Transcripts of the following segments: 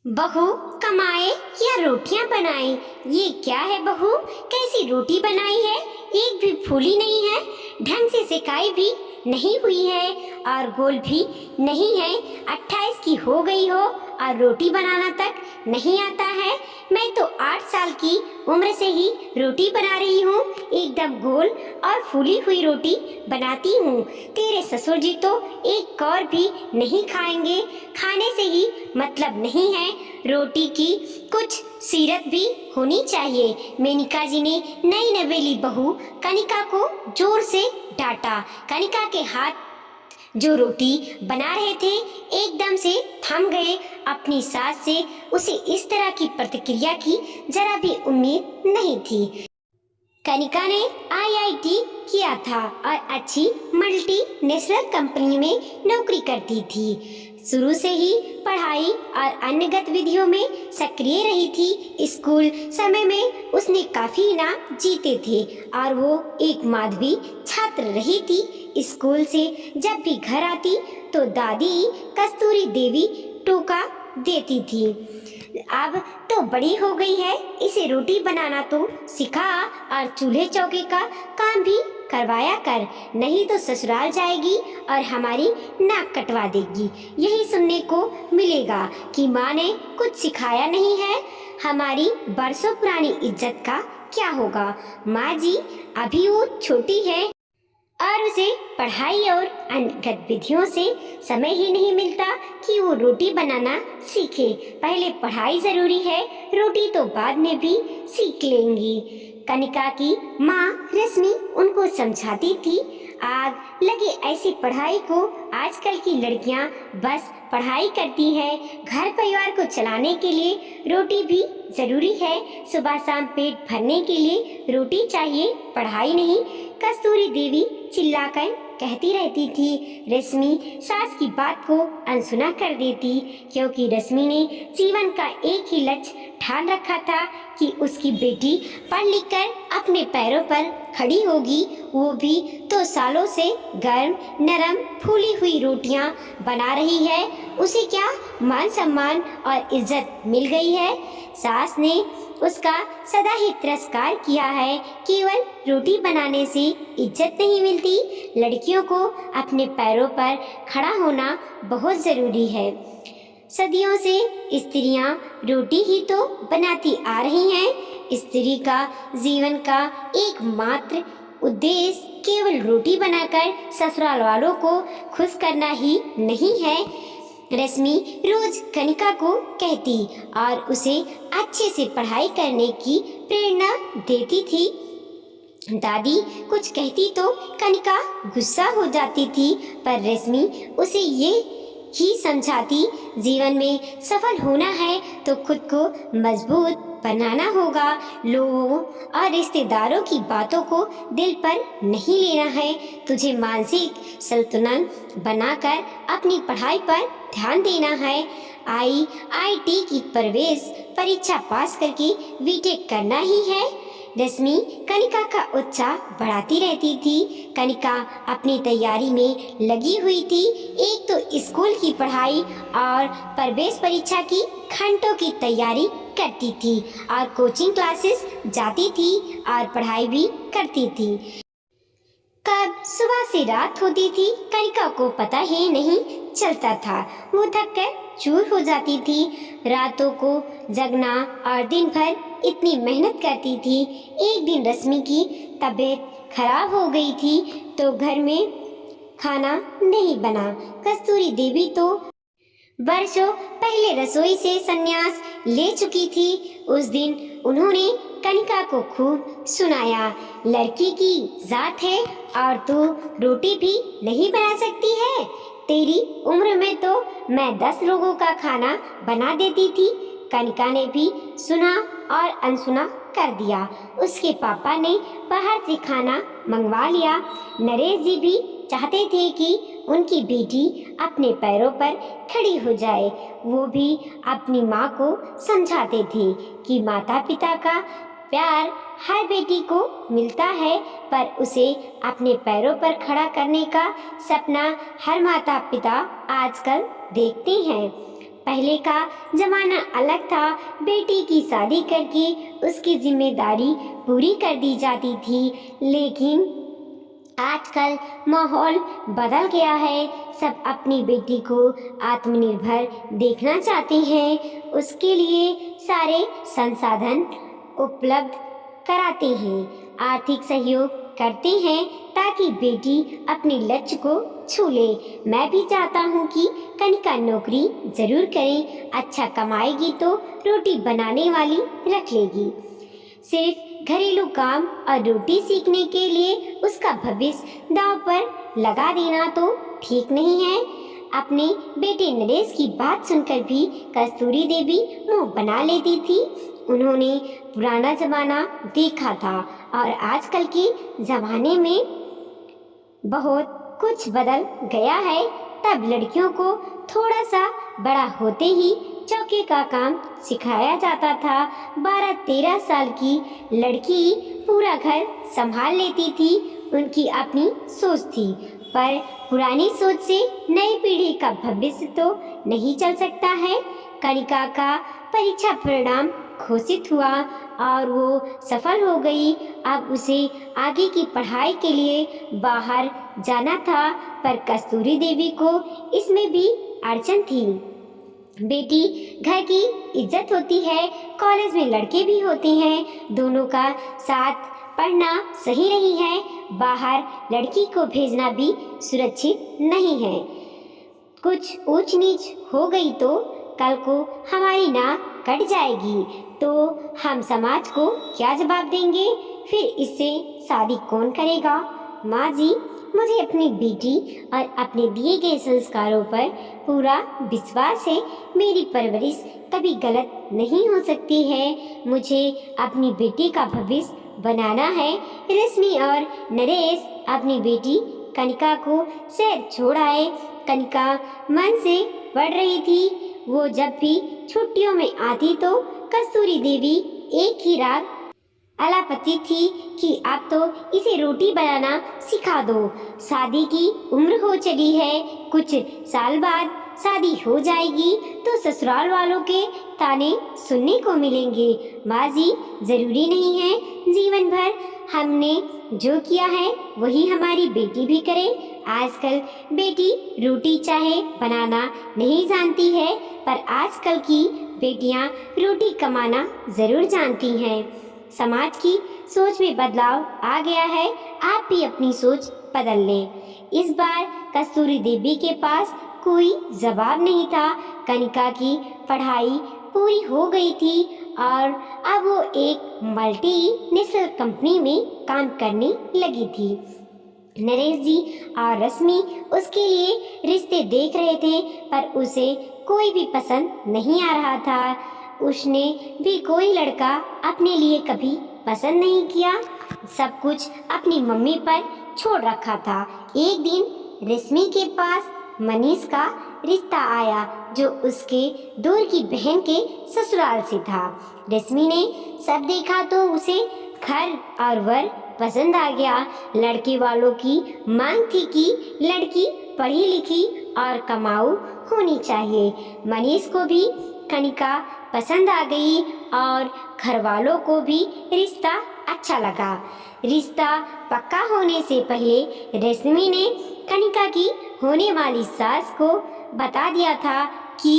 बहू कमाए या रोटियां बनाए, ये क्या है बहू? कैसी रोटी बनाई है? एक भी फूली नहीं है, ढंग से सिकाई भी नहीं हुई है और गोल भी नहीं है। 28 की हो गई हो और रोटी बनाना तक नहीं आता है। मैं तो 8 साल की उम्र से ही रोटी बना रही हूँ, एकदम गोल और फूली हुई रोटी बनाती हूँ। तेरे ससुर जी तो एक कौर भी नहीं खाएंगे, खाने से ही मतलब नहीं है। रोटी की कुछ सीरत भी होनी चाहिए। मेनका जी ने नई नवेली बहू कनिका को जोर से डांटा। कनिका के हाथ जो रोटी बना रहे थे एकदम से थम गए। अपनी सास से उसे इस तरह की प्रतिक्रिया की जरा भी उम्मीद नहीं थी। कनिका ने आईआईटी किया था और अच्छी मल्टीनेशनल कंपनी में नौकरी करती थी। शुरू से ही पढ़ाई और अन्य गतिविधियों में सक्रिय रही थी। स्कूल समय में उसने काफी इनाम जीते थे और वो एक माधवी छात्र रही थी। स्कूल से जब भी घर आती तो दादी कस्तूरी देवी टोका देती थी। अब तो बड़ी हो गई है, इसे रोटी बनाना तो सिखा और चूल्हे चौके का काम भी करवाया कर, नहीं तो ससुराल जाएगी और हमारी नाक कटवा देगी। यही सुनने को मिलेगा कि माँ ने कुछ सिखाया नहीं है। हमारी बरसों पुरानी इज्जत का क्या होगा? माँ जी अभी वो छोटी है और उसे पढ़ाई और अन्य गतिविधियों से समय ही नहीं मिलता कि वो रोटी बनाना सीखे। पहले पढ़ाई जरूरी है, रोटी तो बाद में भी सीख लेंगी। कनिका की माँ रश्मि उनको समझाती थी, आग लगे ऐसी पढ़ाई को आजकल की लड़कियां बस पढ़ाई करती हैं। घर परिवार को चलाने के लिए रोटी भी जरूरी है। सुबह शाम पेट भरने के लिए रोटी चाहिए, पढ़ाई नहीं। कस्तूरी देवी चिल्लाकर कहती रहती थी। रश्मि सास की बात को अनसुना कर देती, क्योंकि रश्मि ने जीवन का एक ही लक्ष्य ठान रखा था कि उसकी बेटी पढ़ लिख कर अपने पैरों पर खड़ी होगी। वो भी तो सालों से गर्म नरम फूली हुई रोटियां बना रही है। उसे क्या मान सम्मान और इज्जत मिल गई है? सास ने उसका सदा ही तिरस्कार किया है। केवल रोटी बनाने से इज्जत नहीं मिलती, लड़कियों को अपने पैरों पर खड़ा होना बहुत जरूरी है। सदियों से स्त्रियां रोटी ही तो बनाती आ रही हैं। स्त्री का जीवन का एकमात्र उद्देश्य केवल रोटी बनाकर ससुराल वालों को खुश करना ही नहीं है। रश्मि रोज कनिका को कहती और उसे अच्छे से पढ़ाई करने की प्रेरणा देती थी। दादी कुछ कहती तो कनिका गुस्सा हो जाती थी, पर रश्मि उसे ये ही समझाती, जीवन में सफल होना है तो खुद को मजबूत बनाना होगा। लोगों और रिश्तेदारों की बातों को दिल पर नहीं लेना है। तुझे मानसिक संतुलन बनाकर अपनी पढ़ाई पर ध्यान देना है। आईआईटी की प्रवेश परीक्षा पास करके बीटेक करना ही है। रश्मि कनिका का उत्साह बढ़ाती रहती थी। कनिका अपनी तैयारी में लगी हुई थी। एक तो स्कूल की पढ़ाई और प्रवेश परीक्षा की घंटों की तैयारी करती थी और कोचिंग क्लासेस जाती थी और पढ़ाई भी करती थी। कब सुबह से रात होती थी कनिका को पता ही नहीं चलता था। वो थक कर चूर हो जाती थी। रातों को जगना और दिन भर इतनी मेहनत करती थी। एक दिन रश्मि की तबीयत खराब हो गई थी तो घर में खाना नहीं बना। कस्तूरी देवी तो वर्षों पहले रसोई से संन्यास ले चुकी थी। उस दिन उन्होंने कनिका को खूब सुनाया, लड़की की जात है और तू रोटी भी नहीं बना सकती है। तेरी उम्र में तो मैं 10 लोगों का खाना बना देती थी। कनिका ने भी सुना और अनसुना कर दिया। उसके पापा ने बाहर से खाना मंगवा लिया। नरेश जी भी चाहते थे कि उनकी बेटी अपने पैरों पर खड़ी हो जाए। वो भी अपनी माँ को समझाते थे कि माता पिता का प्यार हर बेटी को मिलता है, पर उसे अपने पैरों पर खड़ा करने का सपना हर माता पिता आजकल देखते हैं। पहले का जमाना अलग था। बेटी की शादी करके उसकी जिम्मेदारी पूरी कर दी जाती थी, लेकिन आजकल माहौल बदल गया है। सब अपनी बेटी को आत्मनिर्भर देखना चाहते हैं। उसके लिए सारे संसाधन उपलब्ध कराते हैं, आर्थिक सहयोग करते हैं ताकि बेटी अपने लक्ष्य को छू ले। मैं भी चाहता हूँ कि कनिका नौकरी जरूर करें। अच्छा कमाएगी तो रोटी बनाने वाली रख लेगी। सिर्फ घरेलू काम और रोटी सीखने के लिए उसका भविष्य दांव पर लगा देना तो ठीक नहीं है। अपने बेटे नरेश की बात सुनकर भी कस्तूरी देवी मुंह बना लेती थी। उन्होंने पुराना जमाना देखा था और आजकल के जमाने में बहुत कुछ बदल गया है। तब लड़कियों को थोड़ा सा बड़ा होते ही चौके का काम सिखाया जाता था। 12-13 साल की लड़की पूरा घर संभाल लेती थी। उनकी अपनी सोच थी, पर पुरानी सोच से नई पीढ़ी का भविष्य तो नहीं चल सकता है। कनिका का परीक्षा परिणाम घोषित हुआ और वो सफल हो गई। अब उसे आगे की पढ़ाई के लिए बाहर जाना था, पर कस्तूरी देवी को इसमें भी अड़चन थी। बेटी घर की इज्जत होती है, कॉलेज में लड़के भी होते हैं, दोनों का साथ पढ़ना सही नहीं है। बाहर लड़की को भेजना भी सुरक्षित नहीं है। कुछ ऊंच नीच हो गई तो कल को हमारी नाक कट जाएगी, तो हम समाज को क्या जवाब देंगे? फिर इससे शादी कौन करेगा? माँ जी, मुझे अपनी बेटी और अपने दिए गए संस्कारों पर पूरा विश्वास है। मेरी परवरिश कभी गलत नहीं हो सकती है। मुझे अपनी बेटी का भविष्य बनाना है। रश्मि और नरेश अपनी बेटी कनिका को शहर छोड़ आए। कनिका मन से पढ़ रही थी। वो जब भी छुट्टियों में आती तो कस्तूरी देवी एक ही रात अलापती थी कि अब तो इसे रोटी बनाना सिखा दो। शादी की उम्र हो चली है, कुछ साल बाद शादी हो जाएगी तो ससुराल वालों के ताने सुनने को मिलेंगे। माँ जी, जरूरी नहीं है जीवन भर हमने जो किया है वही हमारी बेटी भी करे। आजकल बेटी रोटी चाहे बनाना नहीं जानती है, पर आजकल की बेटियां रोटी कमाना जरूर जानती हैं। समाज की सोच में बदलाव आ गया है, आप भी अपनी सोच बदल लें। इस बार कस्तूरी देवी के पास कोई जवाब नहीं था। कनिका की पढ़ाई पूरी हो गई थी और अब वो एक मल्टीनेशनल कंपनी में काम करने लगी थी। नरेश जी और रश्मि उसके लिए रिश्ते देख रहे थे, पर उसे कोई भी पसंद नहीं आ रहा था। उसने भी कोई लड़का अपने लिए कभी पसंद नहीं किया, सब कुछ अपनी मम्मी पर छोड़ रखा था। एक दिन रश्मि के पास मनीष का रिश्ता आया, जो उसके दूर की बहन के ससुराल से था। रश्मि ने सब देखा तो उसे घर और वर पसंद आ गया। लड़के वालों की मांग थी कि लड़की पढ़ी लिखी और कमाऊ होनी चाहिए। मनीष को भी कनिका पसंद आ गई और घर वालों को भी रिश्ता अच्छा लगा। रिश्ता पक्का होने से पहले रश्मि ने कनिका की होने वाली सास को बता दिया था कि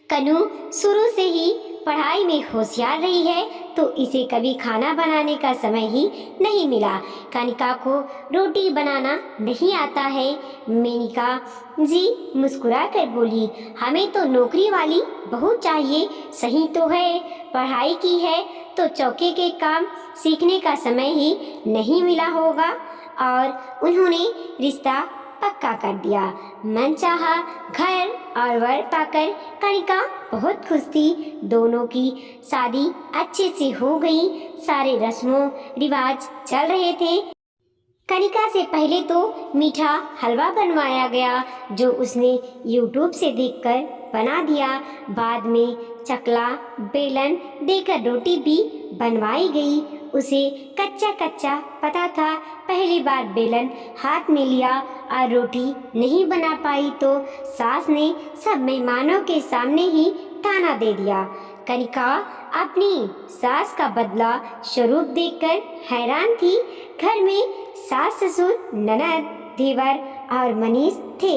कनु शुरू से ही पढ़ाई में होशियार रही है, तो इसे कभी खाना बनाने का समय ही नहीं मिला। कनिका को रोटी बनाना नहीं आता है। मेनिका जी मुस्कुरा कर बोली, हमें तो नौकरी वाली बहू चाहिए। सही तो है, पढ़ाई की है तो चौके के काम सीखने का समय ही नहीं मिला होगा। और उन्होंने रिश्ता पक्का कर दिया। मनचाहा घर और वर पाकर कनिका बहुत खुश थी। दोनों की शादी अच्छे से हो गई। सारे रस्मों रिवाज चल रहे थे। कनिका से पहले तो मीठा हलवा बनवाया गया, जो उसने YouTube से देखकर बना दिया। बाद में चकला बेलन देकर रोटी भी बनवाई गई। उसे कच्चा कच्चा पता था। पहली बार बेलन हाथ में लिया और रोटी नहीं बना पाई तो सास ने सब मेहमानों के सामने ही ताना दे दिया। कनिका अपनी सास का बदला स्वरूप देखकर हैरान थी। घर में सास ससुर ननद देवर और मनीष थे।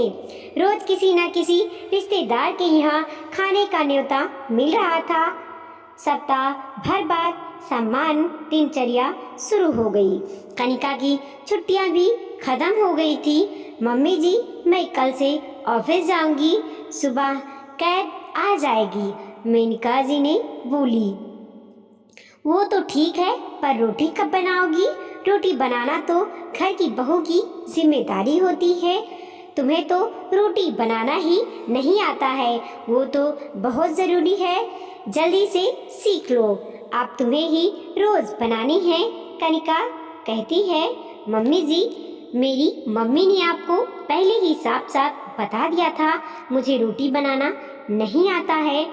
रोज किसी न किसी रिश्तेदार के यहाँ खाने का न्योता मिल रहा था। सप्ताह भर बाद सामान्य दिनचर्या शुरू हो गई। कनिका की छुट्टियां भी खत्म हो गई थी। मम्मी जी, मैं कल से ऑफिस जाऊंगी, सुबह कैब आ जाएगी, मेनका जी ने बोली। वो तो ठीक है, पर रोटी कब बनाओगी? रोटी बनाना तो घर की बहू की जिम्मेदारी होती है। तुम्हें तो रोटी बनाना ही नहीं आता है, वो तो बहुत ज़रूरी है। जल्दी से सीख लो, अब तुम्हें ही रोज़ बनानी है। कनिका कहती है, मम्मी जी, मेरी मम्मी ने आपको पहले ही साफ साफ बता दिया था मुझे रोटी बनाना नहीं आता है।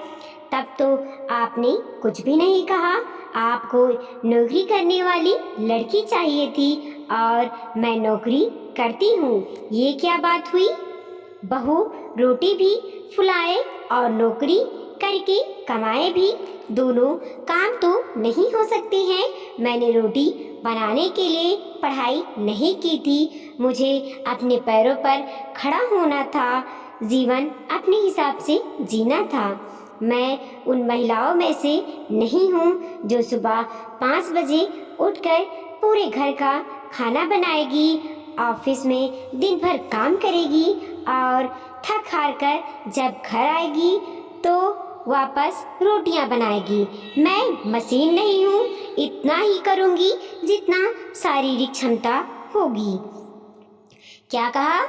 तब तो आपने कुछ भी नहीं कहा। आपको नौकरी करने वाली लड़की चाहिए थी और मैं नौकरी करती हूँ। ये क्या बात हुई? बहू रोटी भी फुलाए और नौकरी करके कमाए भी, दोनों काम तो नहीं हो सकते हैं। मैंने रोटी बनाने के लिए पढ़ाई नहीं की थी, मुझे अपने पैरों पर खड़ा होना था, जीवन अपने हिसाब से जीना था। मैं उन महिलाओं में से नहीं हूँ जो सुबह 5 बजे उठकर पूरे घर का खाना बनाएगी, ऑफिस में दिन भर काम करेगी और थक हार कर जब घर आएगी तो वापस रोटियां बनाएगी। मैं मशीन नहीं हूँ, इतना ही करूँगी जितना शारीरिक क्षमता होगी। क्या कहा?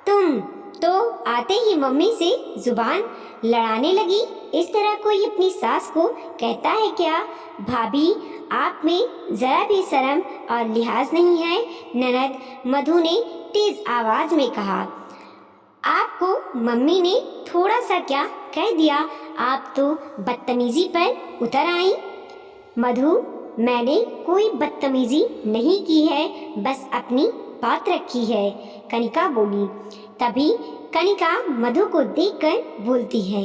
तुम तो आते ही मम्मी से जुबान लड़ाने लगी। इस तरह कोई अपनी सास को कहता है क्या? भाभी, आप में जरा भी शर्म और लिहाज नहीं है, ननद मधु ने तेज आवाज में कहा। आपको मम्मी ने थोड़ा सा क्या कह दिया, आप तो बदतमीजी पर उतर आई। मधु, मैंने कोई बदतमीजी नहीं की है, बस अपनी बात रखी है, कनिका बोली। तभी कनिका मधु को देखकर बोलती है,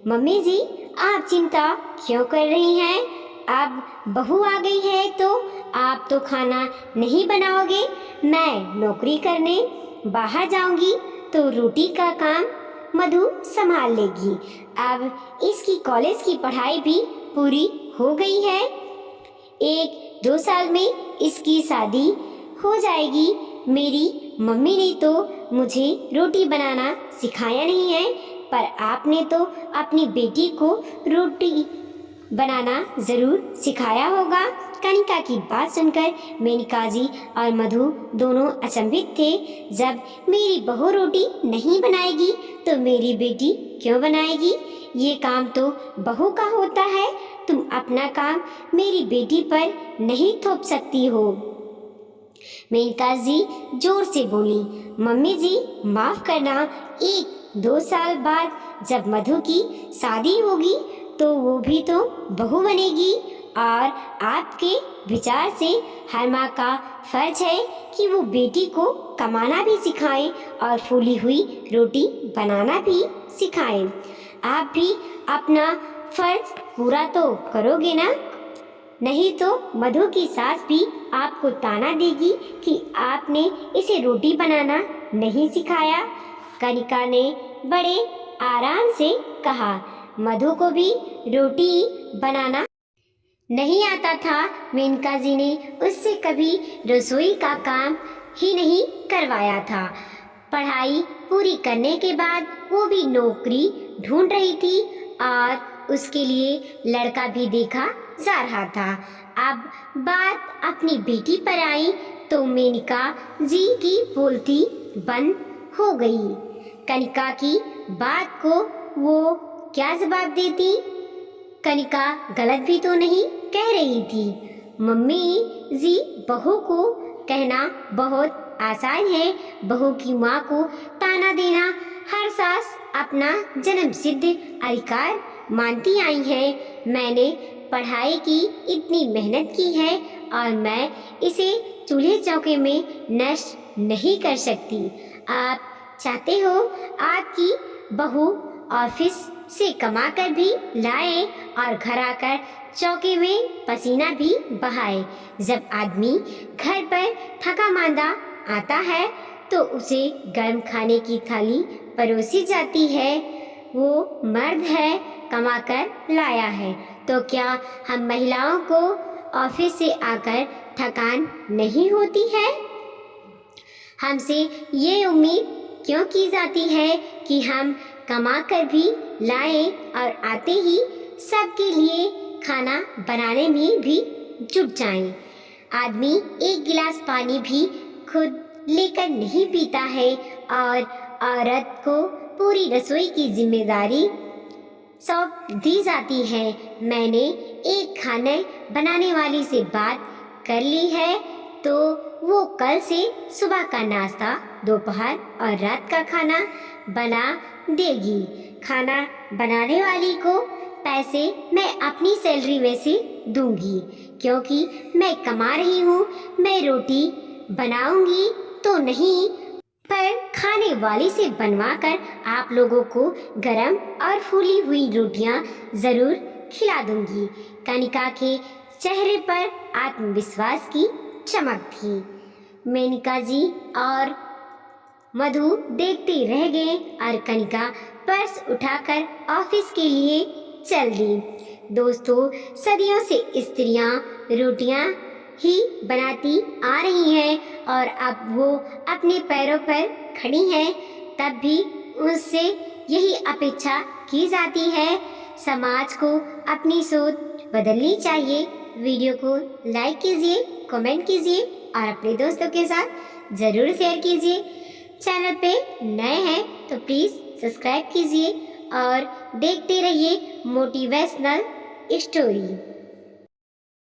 मम्मी जी, आप चिंता क्यों कर रही हैं? अब बहू आ गई है तो आप तो खाना नहीं बनाओगे। मैं नौकरी करने बाहर जाऊंगी तो रोटी का काम मधु संभाल लेगी। अब इसकी कॉलेज की पढ़ाई भी पूरी हो गई है, 1-2 साल में इसकी शादी हो जाएगी। मेरी मम्मी ने तो मुझे रोटी बनाना सिखाया नहीं है, पर आपने तो अपनी बेटी को रोटी बनाना ज़रूर सिखाया होगा। कनिका की बात सुनकर मेनका जी और मधु दोनों अचंभित थे। जब मेरी बहू रोटी नहीं बनाएगी तो मेरी बेटी क्यों बनाएगी? ये काम तो बहू का होता है, तुम अपना काम मेरी बेटी पर नहीं थोप सकती हो। मेनका जी जोर से बोली, मम्मी जी, माफ़ करना, 1-2 साल बाद जब मधु की शादी होगी तो वो भी तो बहू बनेगी और आपके विचार से हर माँ का फर्ज है कि वो बेटी को कमाना भी सिखाएं और फूली हुई रोटी बनाना भी सिखाएं। आप भी अपना फर्ज पूरा तो करोगे ना? नहीं तो मधु की सास भी आपको ताना देगी कि आपने इसे रोटी बनाना नहीं सिखाया। कनिका ने बड़े आराम से कहा, मधु को भी रोटी बनाना नहीं आता था। मेनका जी ने उससे कभी रसोई का काम ही नहीं करवाया था। पढ़ाई पूरी करने के बाद वो भी नौकरी ढूंढ रही थी और उसके लिए लड़का भी देखा जा रहा था। अब बात अपनी बेटी पर आई तो मेनका जी की बोलती बंद हो गई। कनिका की बात को वो क्या जवाब देती? कनिका गलत भी तो नहीं कह रही थी। मम्मी जी, बहू को कहना बहुत आसान है, बहू की माँ को ताना देना हर सास अपना जन्म सिद्ध अधिकार मानती आई हैं। मैंने पढ़ाई की इतनी मेहनत की है और मैं इसे चूल्हे चौके में नष्ट नहीं कर सकती। आप चाहते हो आपकी बहू ऑफिस से कमा कर भी लाए और घर आकर चौके में पसीना भी बहाए। जब आदमी घर पर थका मांदा आता है तो उसे गर्म खाने की थाली परोसी जाती है। वो मर्द है, कमाकर लाया है, तो क्या हम महिलाओं को ऑफिस से आकर थकान नहीं होती है? हमसे ये उम्मीद क्यों की जाती है कि हम कमा कर भी लाएं और आते ही सबके लिए खाना बनाने में भी जुट जाएं। आदमी एक गिलास पानी भी खुद लेकर नहीं पीता है और औरत को पूरी रसोई की जिम्मेदारी सौंप दी जाती है। मैंने एक खाने बनाने वाली से बात कर ली है तो वो कल से सुबह का नाश्ता, दोपहर और रात का खाना बना देगी। खाना बनाने वाली को पैसे मैं अपनी सैलरी में से दूंगी, क्योंकि मैं कमा रही हूँ। मैं रोटी बनाऊंगी तो नहीं, पर खाने वाली से बनवाकर आप लोगों को गरम और फूली हुई रोटियां जरूर खिला दूंगी। कनिका के चेहरे पर आत्मविश्वास की चमक थी। मेनका जी और मधु देखते रह गए और कनिका पर्स उठाकर ऑफिस के लिए चल दी। दोस्तों, सदियों से स्त्रियां रोटियां ही बनाती आ रही हैं और अब वो अपने पैरों पर खड़ी हैं, तब भी उससे यही अपेक्षा की जाती है। समाज को अपनी सोच बदलनी चाहिए। वीडियो को लाइक कीजिए, कमेंट कीजिए और अपने दोस्तों के साथ ज़रूर शेयर कीजिए। चैनल पे नए हैं तो प्लीज़ सब्सक्राइब कीजिए और देखते रहिए मोटिवेशनल स्टोरी।